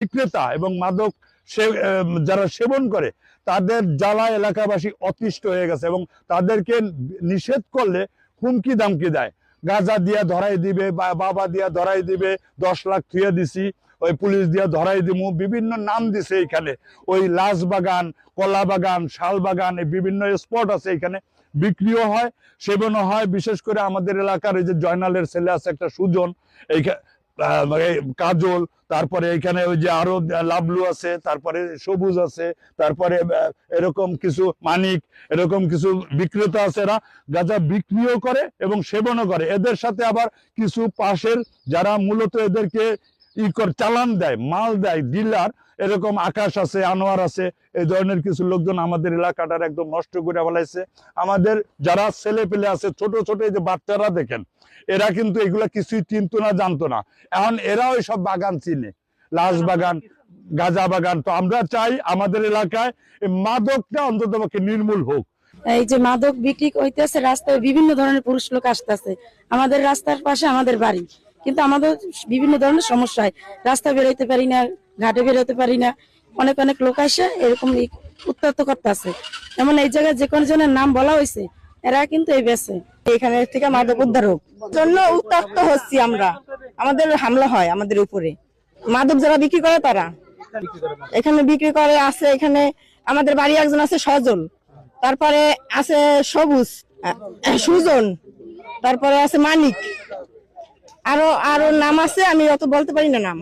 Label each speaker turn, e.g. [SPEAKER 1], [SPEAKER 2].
[SPEAKER 1] বিক্রেতা এবং মাদক যারা সেবন করে তাদের জ্বালা এলাকাবাসী অতিষ্ঠ হয়ে গেছে এবং তাদেরকে নিষেধ করলে হুমকি দামকি দেয়। গাঁজা দিয়া ধরাই দিবে, বাবা দিয়া ধরাই দিবে, 10 লাখ থুয়ে দিছি, ওই পুলিশ দিয়া ধরাই দিমু, বিভিন্ন নাম দিছে। এখানে ওই লাশ বাগান, কলা বাগান, শাল বাগান, এই বিভিন্ন স্পট আছে। এখানে বিক্রিও হয়, সেবনও হয়। বিশেষ করে আমাদের এলাকার এই যে জয়নালের ছেলে আছে একটা সুজন, কাজল, তারপরে এখানে ওই যে আরো লাবলু আছে, তারপরে সবুজ আছে, তারপরে এরকম কিছু মানিক, এরকম কিছু বিক্রেতা আছে। এরা গাঁজা বিক্রিও করে এবং সেবনও করে। এদের সাথে আবার কিছু পাশের যারা মূলত এদেরকে চালান দেয়, মাল দেয়, ডিলার, এরকম আকাশ আছে, আনোয়ার আছে, এই ধরনের কিছু লোকজন আমাদের এলাকাটার একদম নষ্ট করে ফেলাইছে। আমাদের যারা ছেলে পেলে আছে, ছোট ছোট এই যে বাচ্চারা দেখেন, এরা কিন্তু এগুলা কিছুই চিনতো না, জানতো না। এখন এরাও সব বাগান চিনে, লাশ বাগান, গাঁজা বাগান। তো আমরা চাই আমাদের এলাকায় মাদকটা অন্তত নির্মূল হোক।
[SPEAKER 2] এই যে মাদক বিক্রি হইতেছে রাস্তায়, বিভিন্ন ধরনের পুরুষ লোক আসতেছে আমাদের রাস্তার পাশে, আমাদের বাড়ি, কিন্তু আমাদের বিভিন্ন ধরনের সমস্যা হয়। রাস্তায় বেরোতে পারি না, ঘাটে বেরোতে পারি না। অনেক অনেক লোক আসে এরকম উত্তপ্ত করতেছে। এমন এই জায়গায় যে কোনো জনের নাম বলা হয়েছে, এরা কিন্তু এই বেছে এখানে থেকে মাদক উদ্ধারক জন্য উত্তপ্ত হচ্ছি আমরা। আমাদের হামলা হয় আমাদের উপরে। মাদক যারা বিক্রি করে তারা এখানে বিক্রি করে আছে। এখানে আমাদের বাড়ি একজন আছে সজল, তারপরে আছে সবুজ, সুজন, তারপরে আছে মানিক, আরো আরো নাম আছে, আমি অত বলতে পারি না নাম।